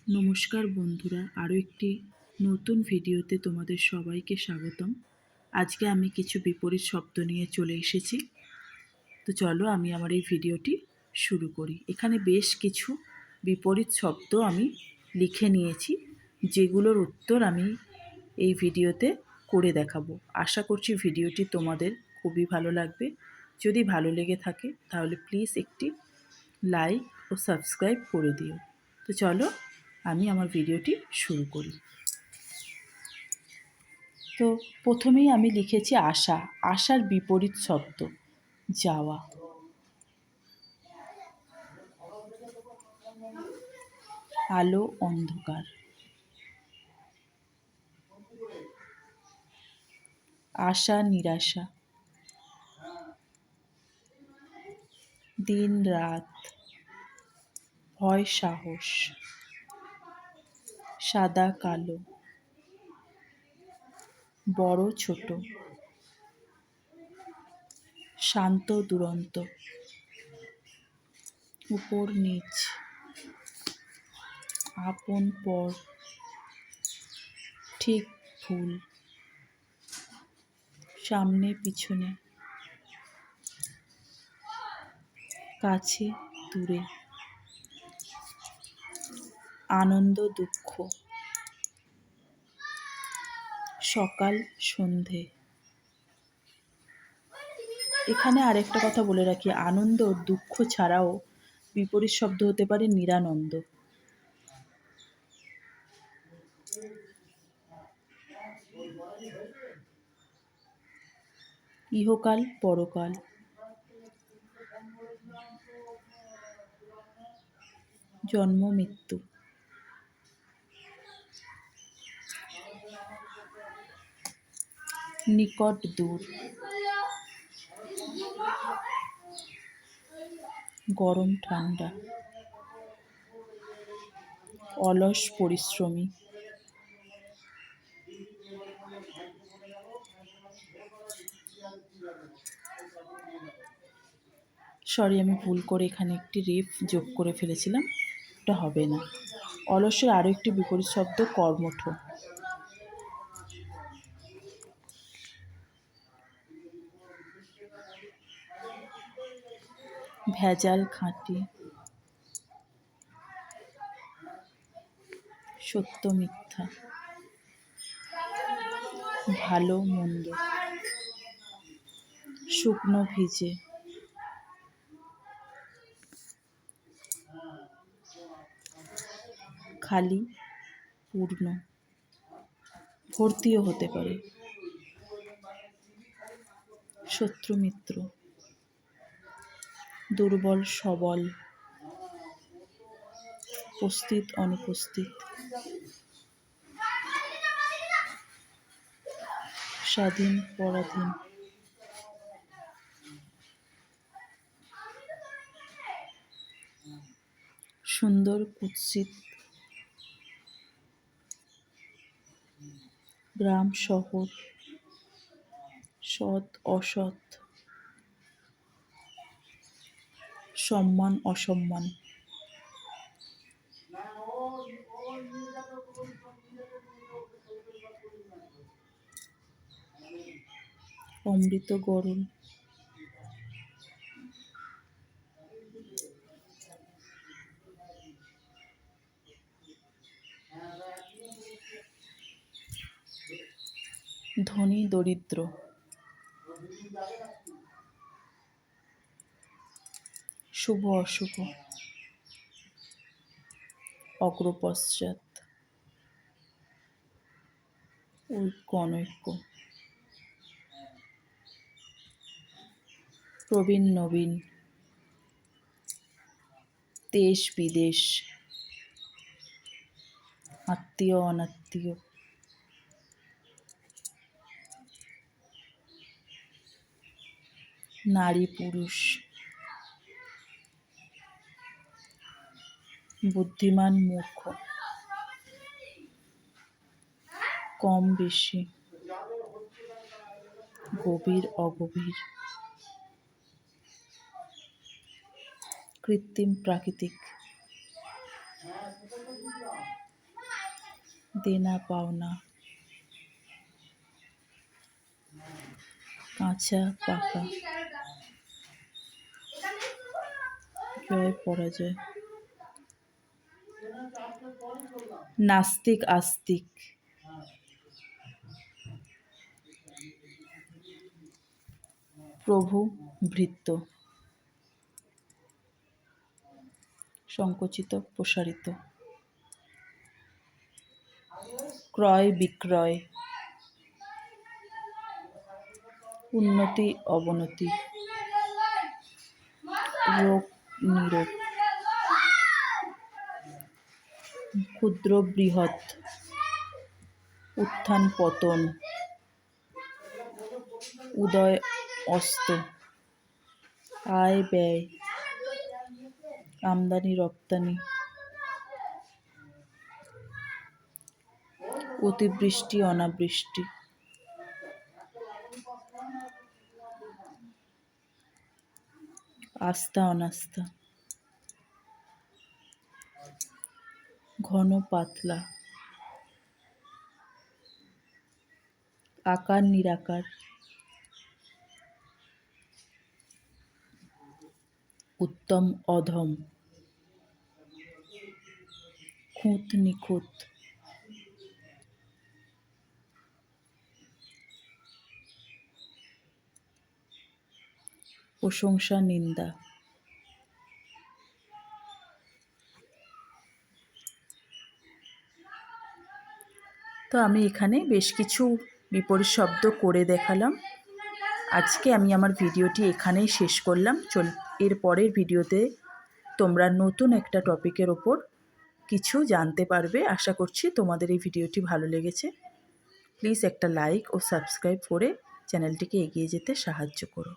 নমস্কার বন্ধুরা, আরও একটি নতুন ভিডিওতে তোমাদের সবাইকে স্বাগতম। আজকে আমি কিছু বিপরীত শব্দ নিয়ে চলে এসেছি। তো চলো আমি আমার এই ভিডিওটি শুরু করি। এখানে বেশ কিছু বিপরীত শব্দ আমি লিখে নিয়েছি, যেগুলোর উত্তর আমি এই ভিডিওতে করে দেখাবো। আশা করছি ভিডিওটি তোমাদের খুবই ভালো লাগবে। যদি ভালো লেগে থাকে তাহলে প্লিজ একটি লাইক ও সাবস্ক্রাইব করে দিও। তো চলো আমি আমার ভিডিওটি শুরু করি। তো প্রথমেই আমি লিখেছি আশা। আশার বিপরীত শব্দ যাওয়া। আলো অন্ধকার। আশা নিরাশা। দিন রাত। ভয় সাহস। সাদা কালো। বড় ছোট। শান্ত দুরন্ত। উপর নিচ। আপন পর। ঠিক ভুল। সামনে পিছনে। কাছে দূরে। আনন্দ দুঃখ। সকাল সন্ধে। এখানে আরেকটা কথা বলে রাখি, আনন্দ দুঃখ ছাড়াও বিপরীত শব্দ হতে পারে নিরানন্দ। ইহকাল পরকাল। জন্ম মৃত্যু। নিকট দূর। গরম ঠান্ডা। অলস পরিশ্রমী। আমি ভুল করে এখানে একটি রেফ যোগ করে ফেলেছিলাম, এটা হবে না। অলসের আরও একটি বিপরীত শব্দ কর্মঠ। ভেজাল খাঁটি। সত্য মিথ্যা। ভালো মন্দ। শুকনো ভিজে। খালি পূর্ণ। ভর্তিও হতে পারে। শত্রু মিত্র। দুর্বল সবল। উপস্থিত অনুপস্থিত। স্বাধীন পরাধীন। সুন্দর কুৎসিত। গ্রাম শহর। সৎ অসৎ। সম্মান অসম্মান। অমৃত গরল। ধনী দরিদ্র। শুভ অশুভ। অগ্রপশ্চাৎ। ঐক্য অনৈক্য। প্রবীণ নবীন। দেশ বিদেশ। আত্মীয় অনাত্মীয়। নারী পুরুষ। বুদ্ধিমান মূর্খ। কম বেশি। গভীর অগভীর। কৃত্রিম প্রাকৃতিক। দেনা পাওনা, কাঁচা পাকা, জয় পরাজয়, নাস্তিক আস্তিক, প্রভু ভৃত্য, সংকুচিত প্রসারিত, ক্রয় বিক্রয়, উন্নতি অবনতি, রোগ নিরোগ, ক্ষুদ্র বৃহৎ, উত্থান পতন, উদয় অস্ত, আয় ব্যয়, আমদানি রপ্তানি, অতিবৃষ্টি অনাবৃষ্টি, আস্থা অনাস্থা, ঘন পাতলা, আকার নিরাকার, উত্তম অধম, খুঁত নিখুঁত, প্রশংসা নিন্দা। তো আমি এখানে বেশ কিছু বিপরীত শব্দ করে দেখালাম। আজকে আমি আমার ভিডিওটি এখানেই শেষ করলাম। এর পরের ভিডিওতে তোমরা নতুন একটা টপিকের ওপর কিছু জানতে পারবে। আশা করছি তোমাদের এই ভিডিওটি ভালো লেগেছে। প্লিজ একটা লাইক ও সাবস্ক্রাইব করে চ্যানেলটিকে এগিয়ে যেতে সাহায্য করো।